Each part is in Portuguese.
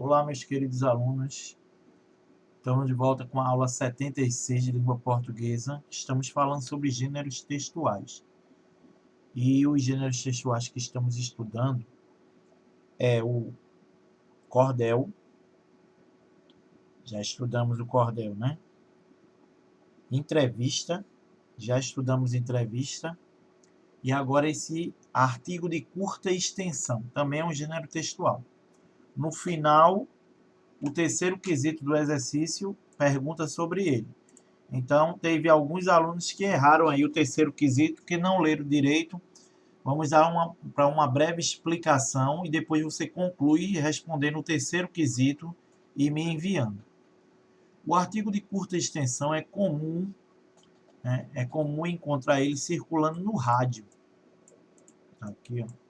Olá, meus queridos alunos. Estamos de volta com a aula 76 de língua portuguesa. Estamos falando sobre gêneros textuais. E os gêneros textuais que estamos estudando é o cordel. Já estudamos o cordel, né? Entrevista. Já estudamos entrevista. E agora esse artigo de curta extensão. Também é um gênero textual. No final, o terceiro quesito do exercício pergunta sobre ele. Então, teve alguns alunos que erraram aí o terceiro quesito, que não leram direito. Vamos dar para uma breve explicação e depois você conclui respondendo o terceiro quesito e me enviando. O artigo de curta extensão é comum, né? É comum encontrar ele circulando no rádio. Aqui, ó.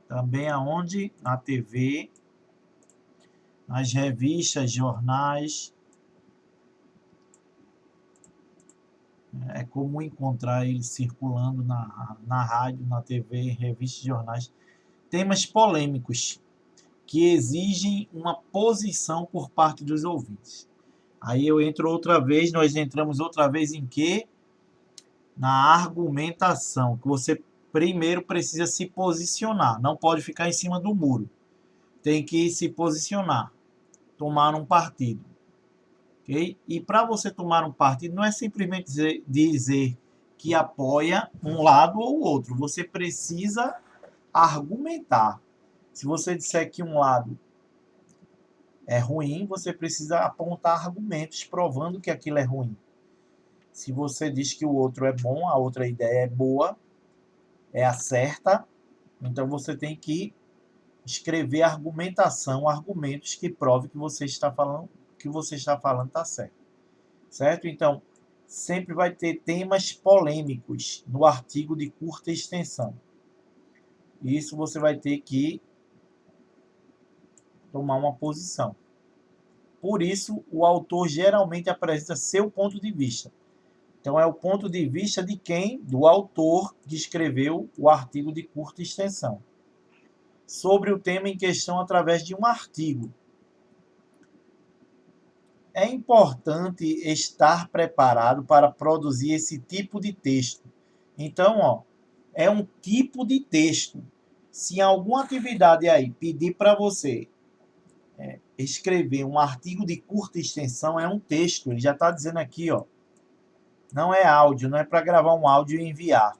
Também aonde? Na TV, nas revistas, jornais. É comum encontrar ele circulando na rádio, na TV, revistas e jornais. Temas polêmicos que exigem uma posição por parte dos ouvintes. Aí eu entro outra vez, nós entramos outra vez em quê? Na argumentação, que você primeiro precisa se posicionar, não pode ficar em cima do muro. Tem que se posicionar, tomar um partido. Okay? E para você tomar um partido, não é simplesmente dizer que apoia um lado ou outro. Você precisa argumentar. Se você disser que um lado é ruim, você precisa apontar argumentos provando que aquilo é ruim. Se você diz que o outro é bom, a outra ideia é boa, é a certa, então você tem que escrever argumentação, argumentos que provem que você está falando está certo. Certo? Então, sempre vai ter temas polêmicos no artigo de curta extensão. Isso você vai ter que tomar uma posição. Por isso, o autor geralmente apresenta seu ponto de vista. Então, é o ponto de vista de quem? Do autor que escreveu o artigo de curta extensão. Sobre o tema em questão através de um artigo. É importante estar preparado para produzir esse tipo de texto. Então, ó, é um tipo de texto. Se alguma atividade aí pedir para você escrever um artigo de curta extensão, é um texto. Ele já está dizendo aqui, ó, não é áudio, não é para gravar um áudio e enviar.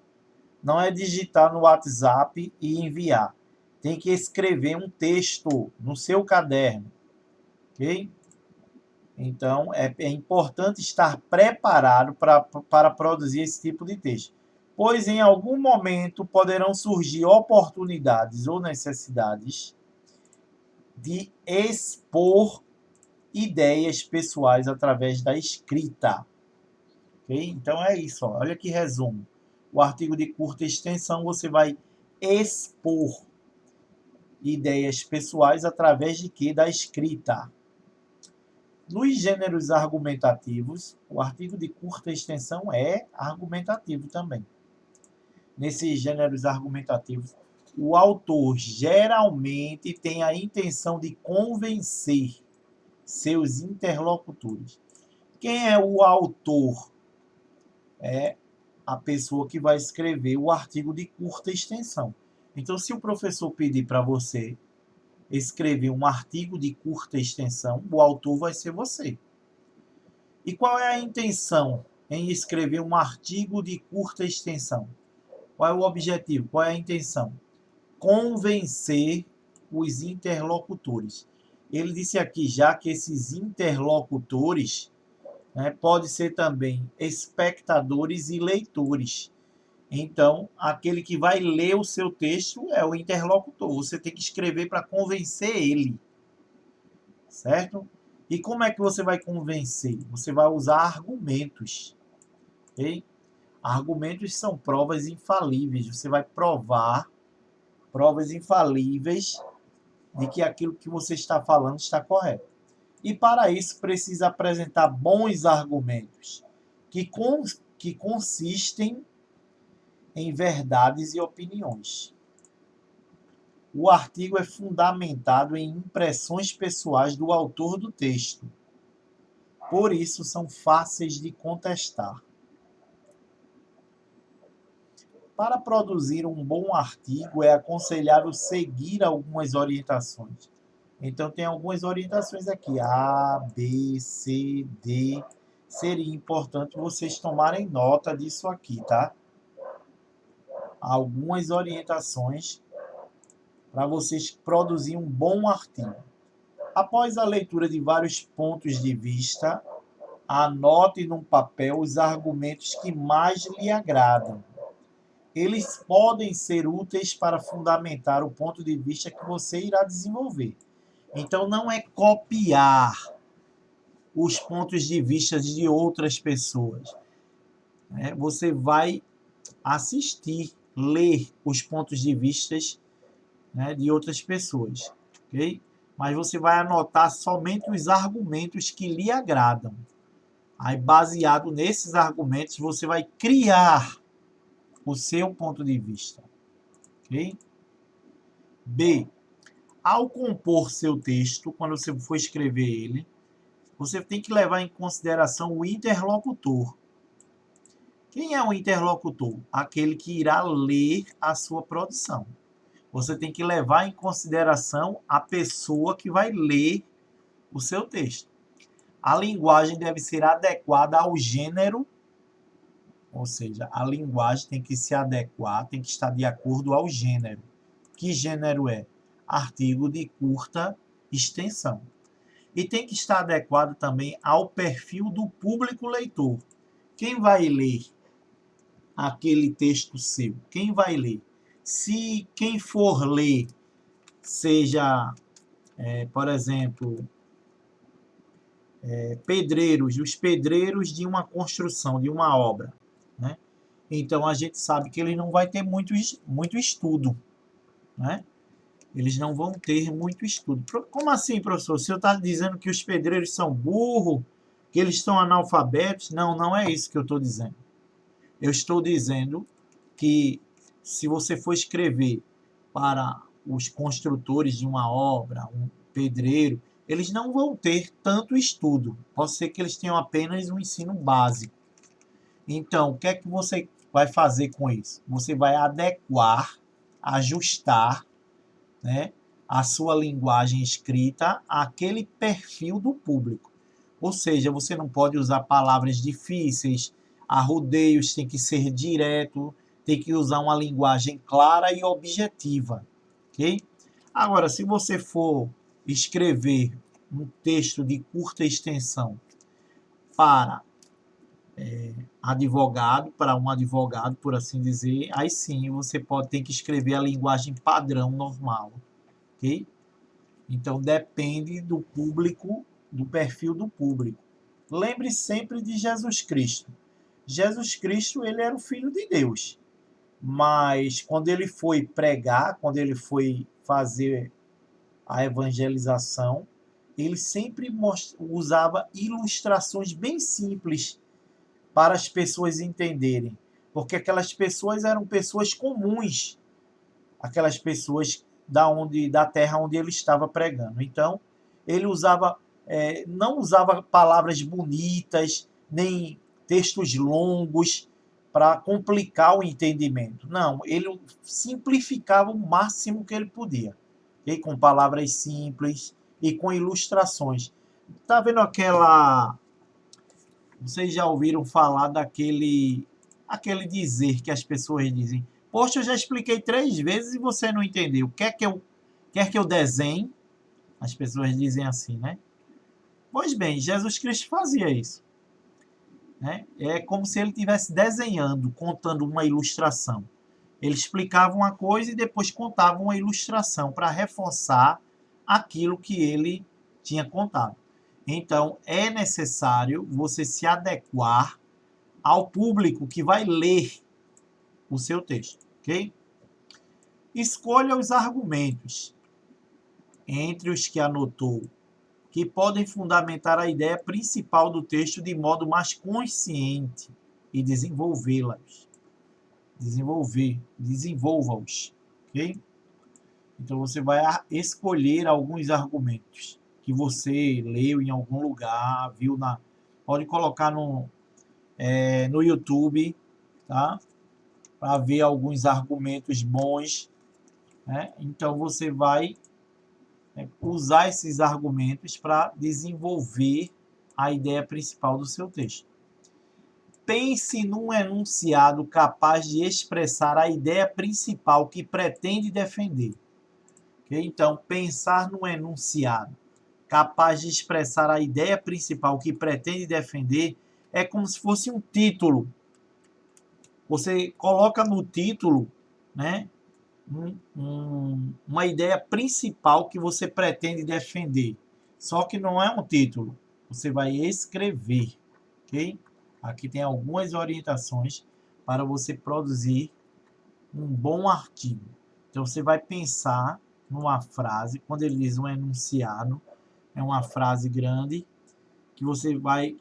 Não é digitar no WhatsApp e enviar. Tem que escrever um texto no seu caderno. Ok? Então, é importante estar preparado para produzir esse tipo de texto, pois em algum momento poderão surgir oportunidades ou necessidades de expor ideias pessoais através da escrita. Okay? Então, é isso. Ó. Olha que resumo. O artigo de curta extensão, você vai expor ideias pessoais através de quê? Da escrita. Nos gêneros argumentativos, o artigo de curta extensão é argumentativo também. Nesses gêneros argumentativos, o autor geralmente tem a intenção de convencer seus interlocutores. Quem é o autor? É a pessoa que vai escrever o artigo de curta extensão. Então, se o professor pedir para você escrever um artigo de curta extensão, o autor vai ser você. E qual é a intenção em escrever um artigo de curta extensão? Qual é o objetivo? Qual é a intenção? Convencer os interlocutores. Ele disse aqui já que esses interlocutores, né, pode ser também espectadores e leitores. Então, aquele que vai ler o seu texto é o interlocutor. Você tem que escrever para convencer ele. Certo? E como é que você vai convencer? Você vai usar argumentos. Okay? Argumentos são provas infalíveis. Você vai provar provas infalíveis de que aquilo que você está falando está correto. E para isso precisa apresentar bons argumentos que consistem em verdades e opiniões. O artigo é fundamentado em impressões pessoais do autor do texto. Por isso, são fáceis de contestar. Para produzir um bom artigo, é aconselhável seguir algumas orientações. Então, tem algumas orientações aqui, A, B, C, D. Seria importante vocês tomarem nota disso aqui, tá? Algumas orientações para vocês produzirem um bom artigo. Após a leitura de vários pontos de vista, anote num papel os argumentos que mais lhe agradam. Eles podem ser úteis para fundamentar o ponto de vista que você irá desenvolver. Então, não é copiar os pontos de vista de outras pessoas. Você vai assistir, ler os pontos de vista de outras pessoas. Ok? Mas você vai anotar somente os argumentos que lhe agradam. Aí, baseado nesses argumentos, você vai criar o seu ponto de vista. Ok? B. Ao compor seu texto, quando você for escrever ele, você tem que levar em consideração o interlocutor. Quem é o interlocutor? Aquele que irá ler a sua produção. Você tem que levar em consideração a pessoa que vai ler o seu texto. A linguagem deve ser adequada ao gênero, ou seja, a linguagem tem que se adequar, tem que estar de acordo ao gênero. Que gênero é? Artigo de curta extensão. E tem que estar adequado também ao perfil do público leitor. Quem vai ler aquele texto seu? Quem vai ler? Se quem for ler seja, por exemplo, pedreiros, os pedreiros de uma construção, de uma obra, né? Então a gente sabe que ele não vai ter muito estudo, né? Eles não vão ter muito estudo. Como assim, professor? O senhor está dizendo que os pedreiros são burros, que eles estão analfabetos? Não, não é isso que eu estou dizendo. Eu estou dizendo que se você for escrever para os construtores de uma obra, um pedreiro, eles não vão ter tanto estudo. Pode ser que eles tenham apenas um ensino básico. Então, o que é que você vai fazer com isso? Você vai adequar, ajustar, né, a sua linguagem escrita àquele perfil do público. Ou seja, você não pode usar palavras difíceis, arrodeios, tem que ser direto, tem que usar uma linguagem clara e objetiva. Ok? Agora, se você for escrever um texto de curta extensão para advogado, para um advogado, por assim dizer, aí sim você ter que escrever a linguagem padrão normal. Ok? Então depende do público, do perfil do público. Lembre sempre de Jesus Cristo. Jesus Cristo, ele era o Filho de Deus. Mas quando ele foi pregar, quando ele foi fazer a evangelização, ele sempre usava ilustrações bem simples para as pessoas entenderem. Porque aquelas pessoas eram pessoas comuns, aquelas pessoas da terra onde ele estava pregando. Então, ele não usava palavras bonitas, nem textos longos para complicar o entendimento. Não, ele simplificava o máximo que ele podia, okay? Com palavras simples e com ilustrações. Tá vendo aquela... Vocês já ouviram falar aquele dizer que as pessoas dizem: poxa, eu já expliquei 3 vezes e você não entendeu. Quer que eu desenhe? As pessoas dizem assim, né? Pois bem, Jesus Cristo fazia isso, né? É como se ele estivesse desenhando, contando uma ilustração. Ele explicava uma coisa e depois contava uma ilustração para reforçar aquilo que ele tinha contado. Então, é necessário você se adequar ao público que vai ler o seu texto, ok? Escolha os argumentos entre os que anotou que podem fundamentar a ideia principal do texto de modo mais consciente e desenvolvê-los. Desenvolva-os, ok? Então você vai escolher alguns argumentos que você leu em algum lugar, viu na. Pode colocar no YouTube, tá? Para ver alguns argumentos bons, né? Então você vai usar esses argumentos para desenvolver a ideia principal do seu texto. Pense num enunciado capaz de expressar a ideia principal que pretende defender. Okay? Então, pensar num enunciado capaz de expressar a ideia principal que pretende defender é como se fosse um título. Você coloca no título, né, uma ideia principal que você pretende defender. Só que não é um título. Você vai escrever, ok? Aqui tem algumas orientações para você produzir um bom artigo. Então você vai pensar numa frase, quando ele diz um enunciado, é uma frase grande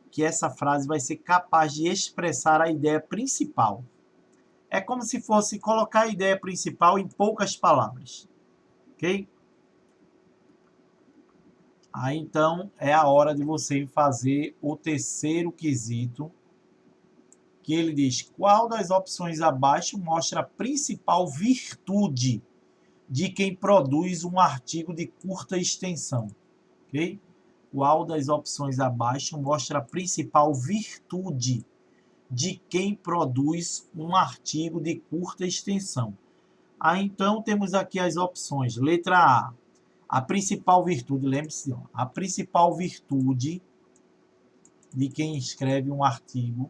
que essa frase vai ser capaz de expressar a ideia principal. É como se fosse colocar a ideia principal em poucas palavras. Ok? Aí então é a hora de você fazer o terceiro quesito, que ele diz: qual das opções abaixo mostra a principal virtude de quem produz um artigo de curta extensão? Ok? Qual das opções abaixo mostra a principal virtude de quem produz um artigo de curta extensão? Aí então temos aqui as opções. Letra A. A principal virtude, lembre-se, a principal virtude de quem escreve um artigo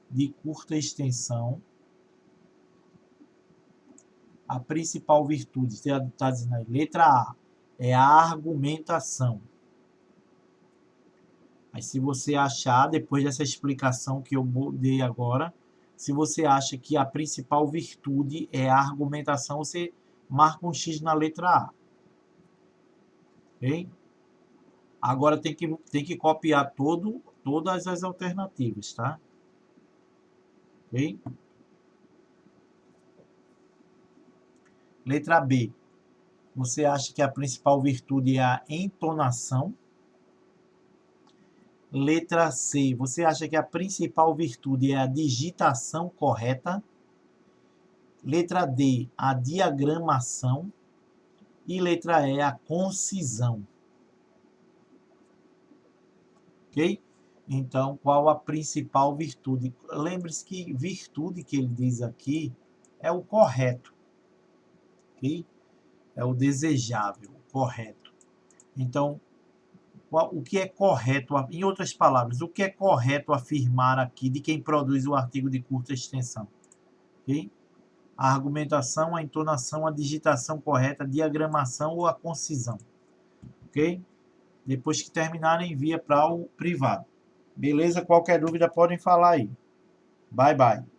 de curta extensão, a principal virtude, está dizendo aí, letra A, é a argumentação. Aí se você achar, depois dessa explicação que eu dei agora, se você acha que a principal virtude é a argumentação, você marca um X na letra A. Ok? Agora tem que copiar todas as alternativas, tá? Ok? Letra B. Você acha que a principal virtude é a entonação? Letra C. Você acha que a principal virtude é a digitação correta? Letra D. A diagramação. E letra E. A concisão. Ok? Então, qual a principal virtude? Lembre-se que virtude que ele diz aqui é o correto. Ok? É o desejável, o correto. Então, o que é correto, em outras palavras, o que é correto afirmar aqui de quem produz o artigo de curta extensão? Okay? A argumentação, a entonação, a digitação correta, a diagramação ou a concisão. Ok? Depois que terminarem, envia para o privado. Beleza? Qualquer dúvida podem falar aí. Bye, bye.